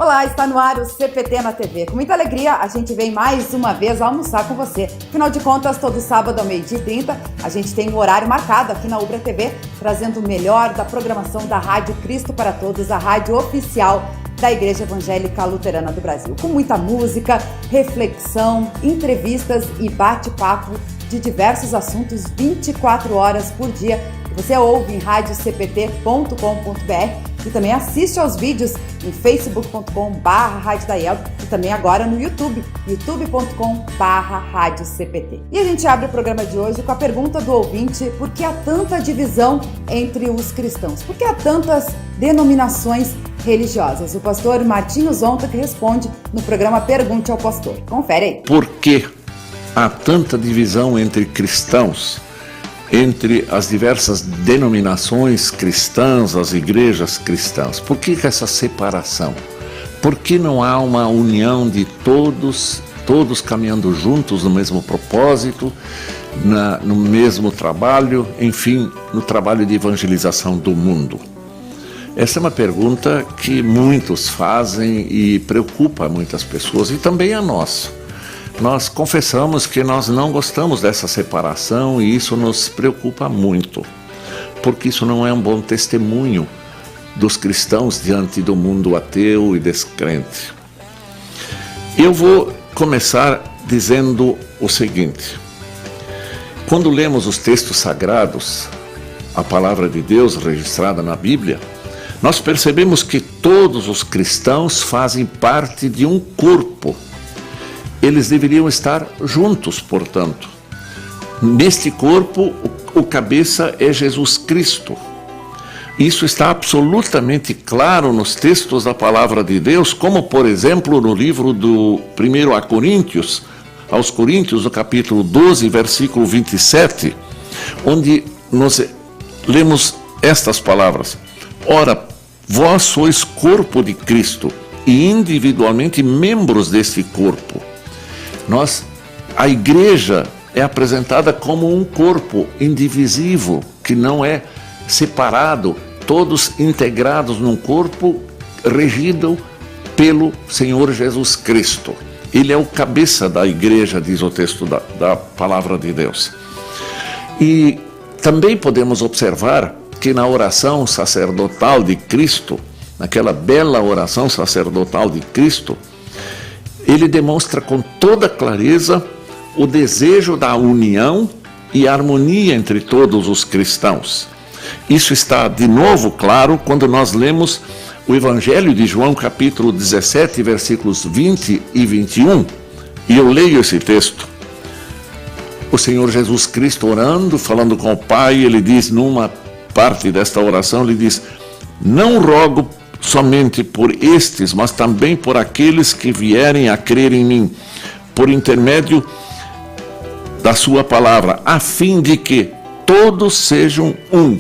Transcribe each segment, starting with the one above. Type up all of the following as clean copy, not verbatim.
Olá, está no ar o CPT na TV. Com muita alegria, a gente vem mais uma vez almoçar com você. Afinal de contas, todo sábado ao 12h30, a gente tem um horário marcado aqui na Ubra TV, trazendo o melhor da programação da Rádio Cristo para Todos, a rádio oficial da Igreja Evangélica Luterana do Brasil. Com muita música, reflexão, entrevistas e bate-papo de diversos assuntos 24 horas por dia. Você ouve em radiocpt.com.br e também assiste aos vídeos em facebook.com/radiodaiel e também agora no YouTube, youtube.com/radiocpt. E a gente abre o programa de hoje com a pergunta do ouvinte: por que há tanta divisão entre os cristãos? Por que há tantas denominações religiosas? O pastor Martinho Zonta que responde no programa Pergunte ao Pastor. Confere aí. Por que há tanta divisão entre cristãos? Entre as diversas denominações cristãs, as igrejas cristãs? Por que essa separação? Por que não há uma união de todos caminhando juntos no mesmo propósito, no mesmo trabalho, enfim, no trabalho de evangelização do mundo? Essa é uma pergunta que muitos fazem e preocupa muitas pessoas e também a nós. Nós confessamos que nós não gostamos dessa separação e isso nos preocupa muito, porque isso não é um bom testemunho dos cristãos diante do mundo ateu e descrente. Eu vou começar dizendo o seguinte: quando lemos os textos sagrados, a palavra de Deus registrada na Bíblia, nós percebemos que todos os cristãos fazem parte de um corpo. Eles deveriam estar juntos, portanto. Neste corpo, o cabeça é Jesus Cristo. Isso está absolutamente claro nos textos da Palavra de Deus, como, por exemplo, no livro do 1 aos Coríntios, no capítulo 12, versículo 27, onde nós lemos estas palavras: Ora, vós sois corpo de Cristo e individualmente membros deste corpo. A igreja é apresentada como um corpo indivisível, que não é separado, todos integrados num corpo regido pelo Senhor Jesus Cristo. Ele é o cabeça da igreja, diz o texto da palavra de Deus. E também podemos observar que na oração sacerdotal de Cristo, naquela bela oração sacerdotal de Cristo, ele demonstra com toda clareza o desejo da união e harmonia entre todos os cristãos. Isso está de novo claro quando nós lemos o Evangelho de João, capítulo 17, versículos 20 e 21. E eu leio esse texto. O Senhor Jesus Cristo orando, falando com o Pai, ele diz numa parte desta oração, ele diz: não rogo somente por estes, mas também por aqueles que vierem a crer em mim, por intermédio da sua palavra, a fim de que todos sejam um.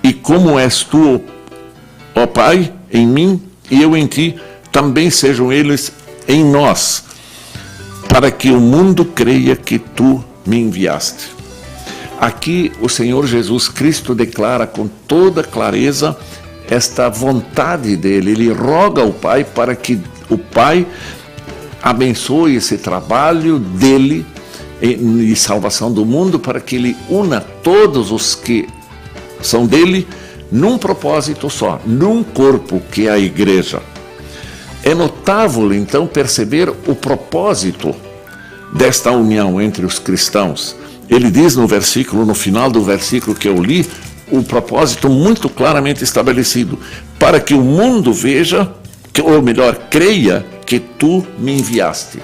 E como és tu, ó Pai, em mim e eu em ti, também sejam eles em nós, para que o mundo creia que tu me enviaste. Aqui o Senhor Jesus Cristo declara com toda clareza esta vontade dele. Ele roga ao Pai para que o Pai abençoe esse trabalho dele de salvação do mundo, para que ele una todos os que são dele num propósito só, num corpo que é a igreja. É notável então perceber o propósito desta união entre os cristãos. Ele diz no final do versículo que eu li, o propósito muito claramente estabelecido: para que o mundo veja, ou melhor, creia que tu me enviaste.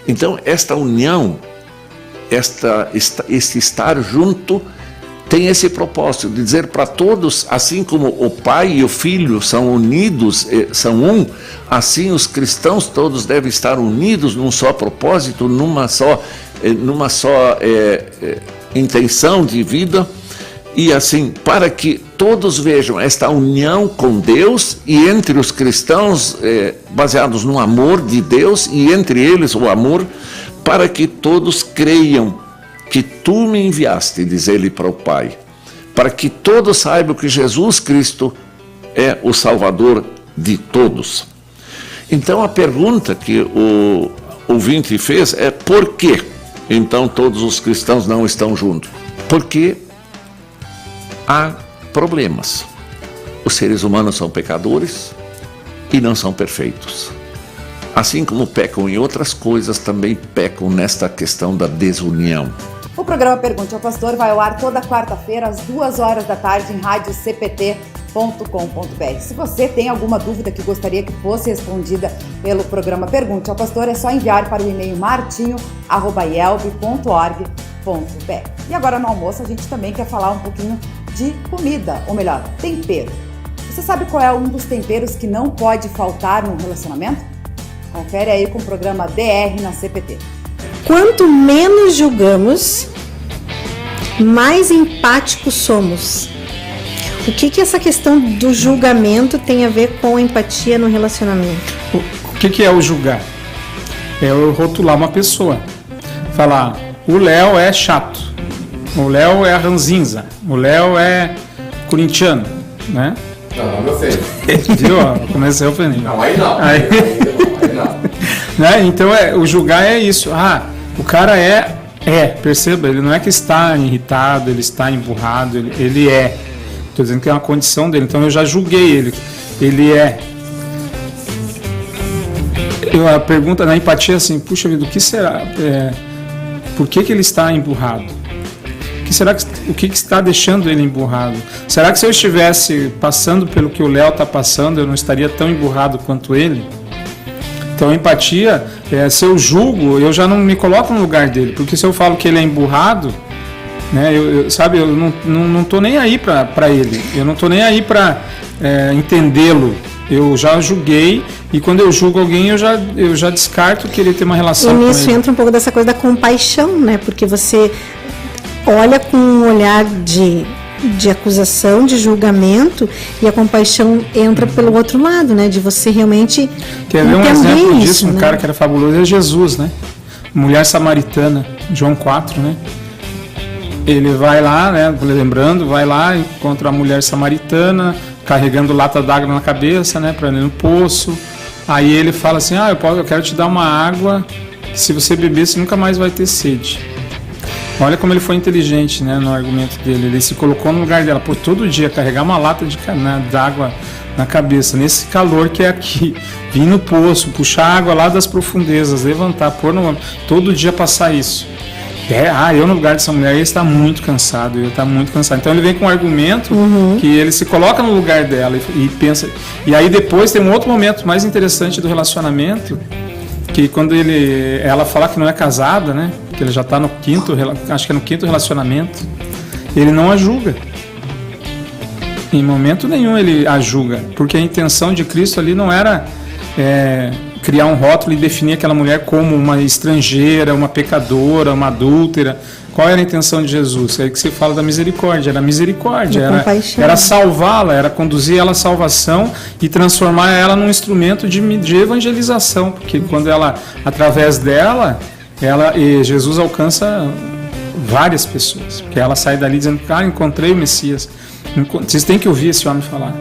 Então, esta união, este estar junto, tem esse propósito de dizer para todos, assim como o Pai e o Filho são unidos, são um, assim os cristãos todos devem estar unidos num só propósito, numa só intenção de vida. E assim, para que todos vejam esta união com Deus e entre os cristãos, baseados no amor de Deus e entre eles o amor, para que todos creiam que tu me enviaste, diz ele para o Pai, para que todos saibam que Jesus Cristo é o Salvador de todos. Então a pergunta que o ouvinte fez é: por que então todos os cristãos não estão juntos? Porque há problemas. Os seres humanos são pecadores e não são perfeitos. Assim como pecam em outras coisas, também pecam nesta questão da desunião. O programa Pergunte ao Pastor vai ao ar toda quarta-feira, às 14h em radiocpt.com.br. Se você tem alguma dúvida que gostaria que fosse respondida pelo programa Pergunte ao Pastor, é só enviar para o e-mail martinho@ielb.org.br. E agora no almoço a gente também quer falar um pouquinho de comida, ou melhor, tempero. Você sabe qual é um dos temperos que não pode faltar num relacionamento? Confere aí com o programa DR na CPT. Quanto menos julgamos, mais empáticos somos. O que essa questão do julgamento tem a ver com a empatia no relacionamento? O que é o julgar? É eu rotular uma pessoa. Falar, o Léo é chato, o Léo é ranzinza, o Léo é corintiano, né? Não sei. Viu? Comecei a ofender. Não, aí não. Aí não. Né? Então, o julgar é isso. O cara perceba, ele não é que está irritado, ele está emburrado, ele é. Estou dizendo que é uma condição dele, então eu já julguei ele. Ele é. A pergunta na empatia é assim, puxa vida, o que será? Por que ele está emburrado? O que está deixando ele emburrado? Será que se eu estivesse passando pelo que o Léo está passando, eu não estaria tão emburrado quanto ele? Então, a empatia, se eu julgo, eu já não me coloco no lugar dele, porque se eu falo que ele é emburrado, né, eu não estou nem aí para ele, eu não estou nem aí para entendê-lo. Eu já julguei, e quando eu julgo alguém, eu já descarto que ele tem uma relação com ele. E nisso entra um pouco dessa coisa da compaixão, né? Porque você olha com um olhar de acusação, de julgamento, e a compaixão entra pelo outro lado, né? De você realmente quer ver um exemplo disso, né? Um cara que era fabuloso é Jesus, né? Mulher samaritana, João 4, né? Ele vai lá, né? Lembrando, vai lá, encontra a mulher samaritana carregando lata d'água na cabeça, né? Para ir no poço. Aí ele fala assim: eu quero te dar uma água que se você beber, você nunca mais vai ter sede. Olha como ele foi inteligente, né, no argumento dele. Ele se colocou no lugar dela. Por todo dia carregar uma lata d'água na cabeça, nesse calor que é aqui, vir no poço, puxar água lá das profundezas, levantar, pôr no todo dia passar isso. Eu no lugar dessa mulher, ele está muito cansado, Então ele vem com um argumento que ele se coloca no lugar dela e pensa. E aí depois tem um outro momento mais interessante do relacionamento, que quando ela fala que não é casada, né? Que ele já está no quinto relacionamento, ele não a julga. Em momento nenhum ele a julga, porque a intenção de Cristo ali não era criar um rótulo e definir aquela mulher como uma estrangeira, uma pecadora, uma adúltera. Qual era a intenção de Jesus? É que se fala da misericórdia, era salvá-la, era conduzir ela à salvação e transformar ela num instrumento de evangelização, porque quando através dela, Jesus alcança várias pessoas, porque ela sai dali dizendo: cara, encontrei o Messias. Vocês têm que ouvir esse homem falar.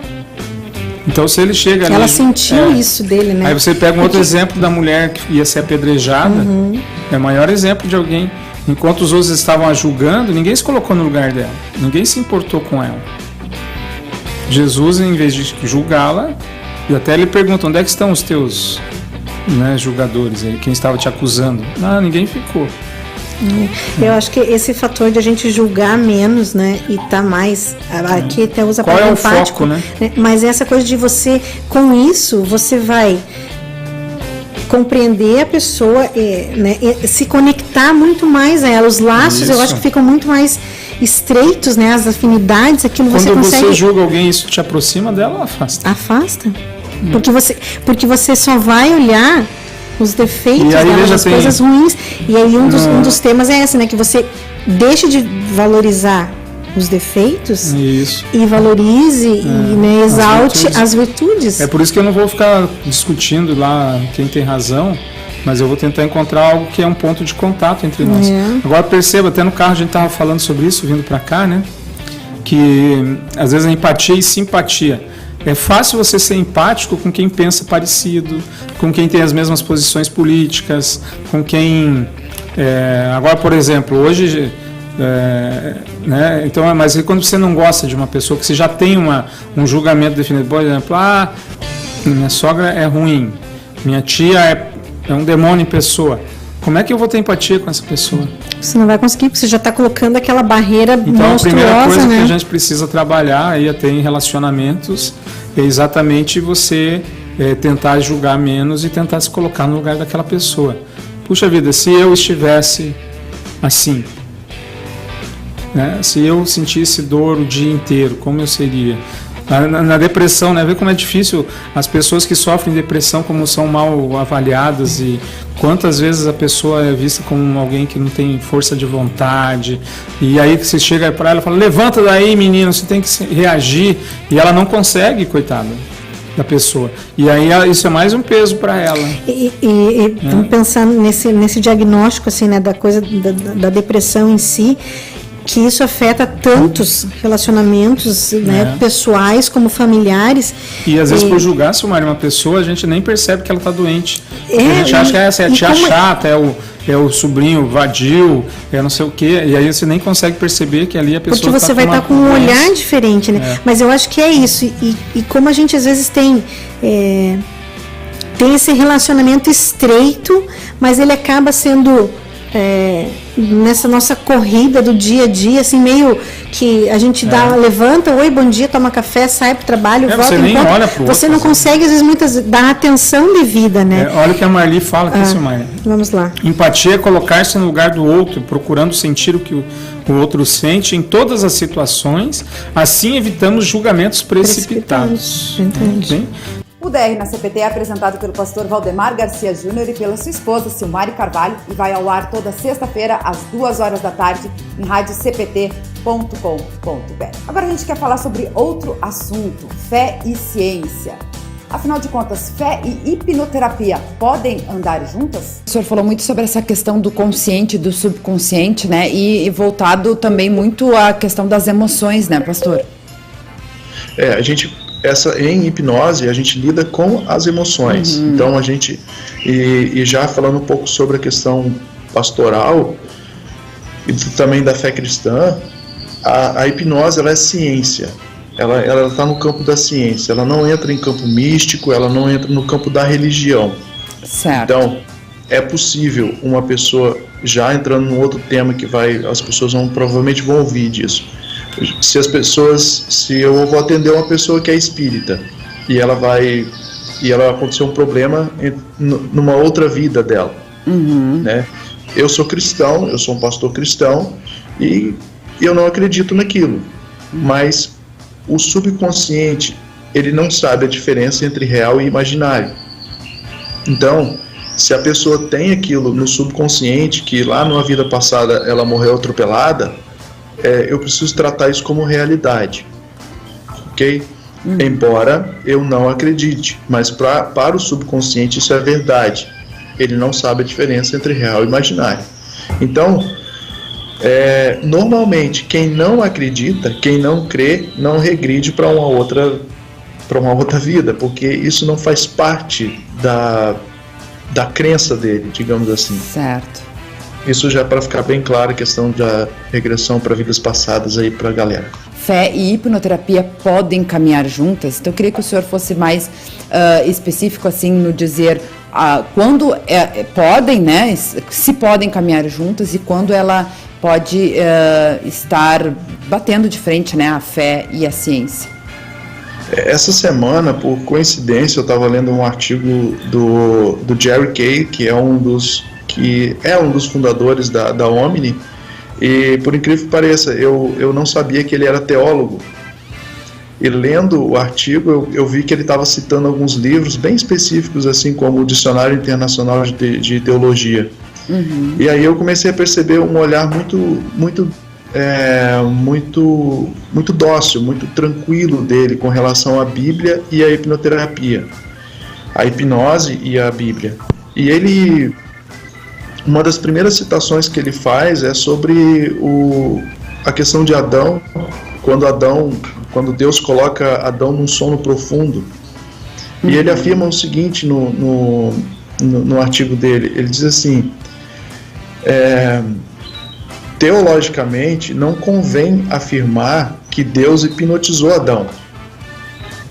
Então, se ele chega ali... Ela sentiu isso dele, né? Aí você pega um outro exemplo da mulher que ia ser apedrejada, é o maior exemplo de alguém. Enquanto os outros estavam a julgando, ninguém se colocou no lugar dela, ninguém se importou com ela. Jesus, em vez de julgá-la, e até ele pergunta: onde é que estão os teus, né, julgadores aí, quem estava te acusando? Ninguém ficou. Eu acho que esse fator de a gente julgar menos, né, e tá mais, aqui até usa a palavra empático, foco, né? Mas essa coisa de você, com isso, você vai compreender a pessoa, né, se conectar muito mais a ela. Os laços, eu acho que ficam muito mais estreitos, né, as afinidades, aquilo quando você consegue... Quando você julga alguém, isso te aproxima dela ou afasta? Afasta. Porque você só vai olhar os defeitos, as coisas ruins. E aí um dos temas é esse, né? Que você deixe de valorizar os defeitos e valorize e, né, exalte as virtudes. É por isso que eu não vou ficar discutindo lá quem tem razão, mas eu vou tentar encontrar algo que é um ponto de contato entre nós. Agora perceba, até no carro a gente estava falando sobre isso, vindo para cá, né? Que às vezes a empatia e simpatia. É fácil você ser empático com quem pensa parecido, com quem tem as mesmas posições políticas, com quem... agora, por exemplo, hoje... né? Então, mas quando você não gosta de uma pessoa, que você já tem um julgamento definido, por exemplo, minha sogra é ruim, minha tia é um demônio em pessoa, como é que eu vou ter empatia com essa pessoa? Você não vai conseguir, porque você já está colocando aquela barreira então, monstruosa. Então, a primeira coisa, né, que a gente precisa trabalhar aí até em relacionamentos é exatamente você tentar julgar menos e tentar se colocar no lugar daquela pessoa. Puxa vida, se eu estivesse assim, né, se eu sentisse dor o dia inteiro, como eu seria? Na depressão, né? Vê como é difícil as pessoas que sofrem depressão, como são mal avaliadas, e quantas vezes a pessoa é vista como alguém que não tem força de vontade, e aí você chega para ela e fala, levanta daí, menino, você tem que reagir, e ela não consegue, coitada da pessoa, e aí isso é mais um peso para ela. Vamos pensar nesse diagnóstico assim, né, da coisa da depressão em si, que isso afeta tantos relacionamentos, né, pessoais como familiares. E às vezes por julgar, Silmari, uma pessoa, a gente nem percebe que ela está doente. A gente acha que essa é a tia chata, é o sobrinho vadio, é não sei o quê, e aí você nem consegue perceber que ali a pessoa... Porque você vai estar com um olhar diferente, né? Mas eu acho que é isso. E como a gente às vezes tem esse relacionamento estreito, mas ele acaba sendo... nessa nossa corrida do dia a dia, assim, meio que a gente levanta, oi, bom dia, toma café, sai pro trabalho, volta, você nem olha pro você outro, não consegue, às vezes, dar atenção devida, né? Olha o que a Marli fala aqui, Silmari. Vamos lá. Empatia é colocar-se no lugar do outro, procurando sentir o que o outro sente em todas as situações, assim evitamos julgamentos precipitados. Entendi. O DR na CPT é apresentado pelo pastor Valdemar Garcia Júnior e pela sua esposa Silmari Carvalho e vai ao ar toda sexta-feira às 14h em radiocpt.com.br. Agora a gente quer falar sobre outro assunto, fé e ciência. Afinal de contas, fé e hipnoterapia podem andar juntas? O senhor falou muito sobre essa questão do consciente e do subconsciente, né? E voltado também muito à questão das emoções, né, pastor? Em hipnose, a gente lida com as emoções. Então, a gente... E já falando um pouco sobre a questão pastoral e também da fé cristã, a hipnose, ela é ciência. Ela está no campo da ciência. Ela não entra em campo místico, ela não entra no campo da religião. Certo. Então, é possível uma pessoa, já entrando num outro tema que as pessoas provavelmente vão ouvir disso, se eu vou atender uma pessoa que é espírita e ela aconteceu um problema numa outra vida dela, né? Eu sou cristão, eu sou um pastor cristão e eu não acredito naquilo, mas o subconsciente, ele não sabe a diferença entre real e imaginário. Então, se a pessoa tem aquilo no subconsciente, que lá numa vida passada ela morreu atropelada, eu preciso tratar isso como realidade, ok? Embora eu não acredite, mas para o subconsciente isso é verdade. Ele não sabe a diferença entre real e imaginário. Então, normalmente, quem não acredita, quem não crê, não regride para uma outra vida, porque isso não faz parte da crença dele, digamos assim. Certo. Isso já é para ficar bem claro, a questão da regressão para vidas passadas aí para a galera. Fé e hipnoterapia podem caminhar juntas? Então eu queria que o senhor fosse mais específico assim no dizer quando podem, né? Se podem caminhar juntas e quando ela pode estar batendo de frente, né? A fé e a ciência. Essa semana, por coincidência, eu estava lendo um artigo do Jerry Kay, que é um dos fundadores da Omni, e por incrível que pareça, eu não sabia que ele era teólogo, e lendo o artigo eu vi que ele estava citando alguns livros bem específicos, assim como o Dicionário Internacional de Teologia. E aí eu comecei a perceber um olhar muito dócil, muito tranquilo dele com relação à Bíblia e à hipnoterapia, a hipnose e a Bíblia. E uma das primeiras citações que ele faz é sobre a questão de Adão, quando Adão quando Deus coloca Adão num sono profundo. E ele afirma o seguinte no artigo dele, ele diz assim, teologicamente não convém afirmar que Deus hipnotizou Adão,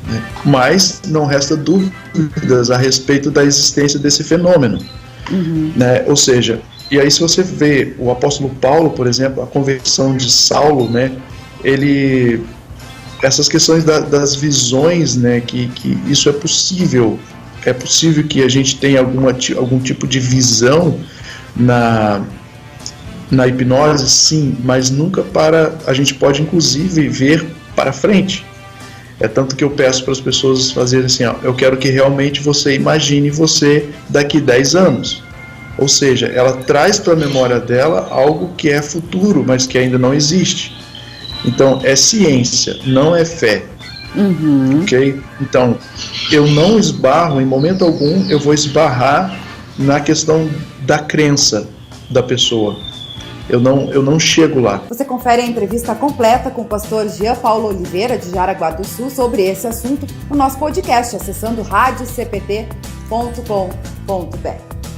né? Mas não resta dúvidas a respeito da existência desse fenômeno, né? Ou seja, e aí se você vê o apóstolo Paulo, por exemplo, a conversão de Saulo, né? Essas questões das visões, né? Que isso é possível que a gente tenha algum tipo de visão na hipnose, sim, mas nunca a gente pode inclusive ver para frente. É tanto que eu peço para as pessoas fazerem assim, ó, eu quero que realmente você imagine você daqui 10 anos. Ou seja, ela traz para a memória dela algo que é futuro, mas que ainda não existe. Então, é ciência, não é fé. Ok? Então, eu não esbarro, em momento algum, eu vou esbarrar na questão da crença da pessoa. Eu não chego lá. Você confere a entrevista completa com o pastor Jean Paulo Oliveira, de Jaraguá do Sul, sobre esse assunto no nosso podcast, acessando radiocpt.com.br.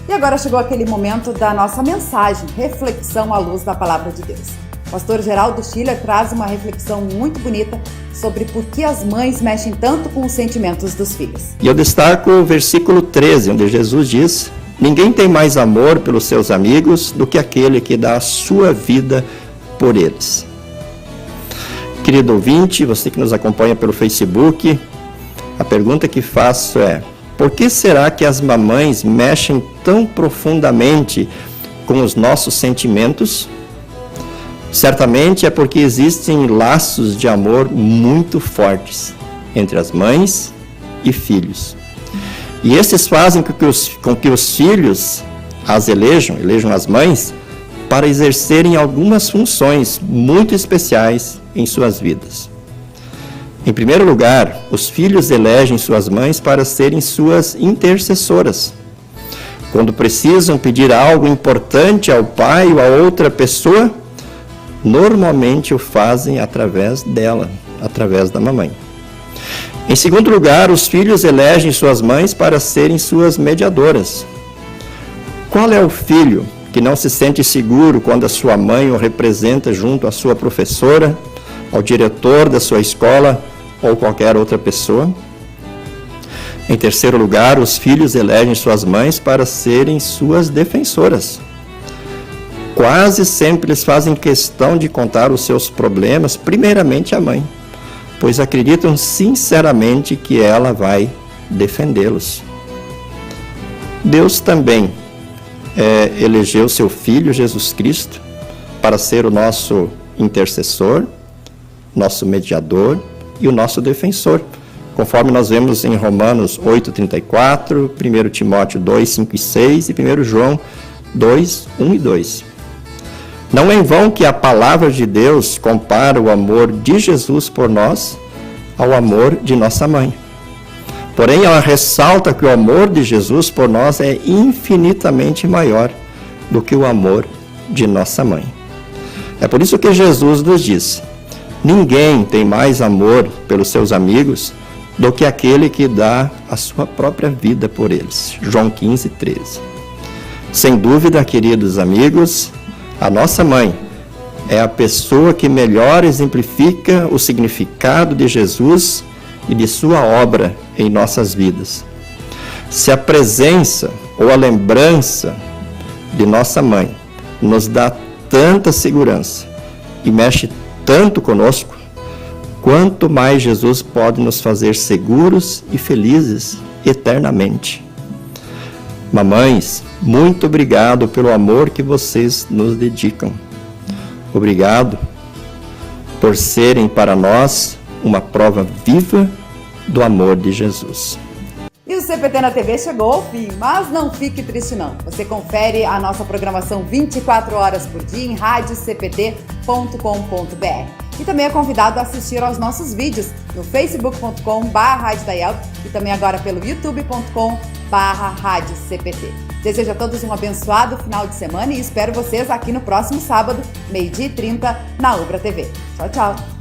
E agora chegou aquele momento da nossa mensagem, reflexão à luz da Palavra de Deus. O pastor Geraldo Schiller traz uma reflexão muito bonita sobre por que as mães mexem tanto com os sentimentos dos filhos. E eu destaco o versículo 13, onde Jesus diz: ninguém tem mais amor pelos seus amigos do que aquele que dá a sua vida por eles. Querido ouvinte, você que nos acompanha pelo Facebook, a pergunta que faço é: por que será que as mamães mexem tão profundamente com os nossos sentimentos? Certamente é porque existem laços de amor muito fortes entre as mães e filhos. E esses fazem com que os filhos as elejam as mães, para exercerem algumas funções muito especiais em suas vidas. Em primeiro lugar, os filhos elegem suas mães para serem suas intercessoras. Quando precisam pedir algo importante ao pai ou a outra pessoa, normalmente o fazem através dela, através da mamãe. Em segundo lugar, os filhos elegem suas mães para serem suas mediadoras. Qual é o filho que não se sente seguro quando a sua mãe o representa junto à sua professora, ao diretor da sua escola ou qualquer outra pessoa? Em terceiro lugar, os filhos elegem suas mães para serem suas defensoras. Quase sempre eles fazem questão de contar os seus problemas, primeiramente à mãe, pois acreditam sinceramente que ela vai defendê-los. Deus também elegeu seu Filho Jesus Cristo para ser o nosso intercessor, nosso mediador e o nosso defensor, conforme nós vemos em Romanos 8:34, 1 Timóteo 2:5 e 6 e 1 João 2:1 e 2. Não é em vão que a palavra de Deus compara o amor de Jesus por nós ao amor de nossa mãe. Porém, ela ressalta que o amor de Jesus por nós é infinitamente maior do que o amor de nossa mãe. É por isso que Jesus nos diz: ninguém tem mais amor pelos seus amigos do que aquele que dá a sua própria vida por eles. João 15:13. Sem dúvida, queridos amigos, a nossa mãe é a pessoa que melhor exemplifica o significado de Jesus e de sua obra em nossas vidas. Se a presença ou a lembrança de nossa mãe nos dá tanta segurança e mexe tanto conosco, quanto mais Jesus pode nos fazer seguros e felizes eternamente. Mamães, muito obrigado pelo amor que vocês nos dedicam. Obrigado por serem para nós uma prova viva do amor de Jesus. E o CPT na TV chegou ao fim, mas não fique triste não. Você confere a nossa programação 24 horas por dia em radiocpt.com.br. E também é convidado a assistir aos nossos vídeos no facebook.com/radiodaielp e também agora pelo youtube.com/radiocpt. Desejo a todos um abençoado final de semana e espero vocês aqui no próximo sábado, 12h30, na Ubra TV. Tchau, tchau!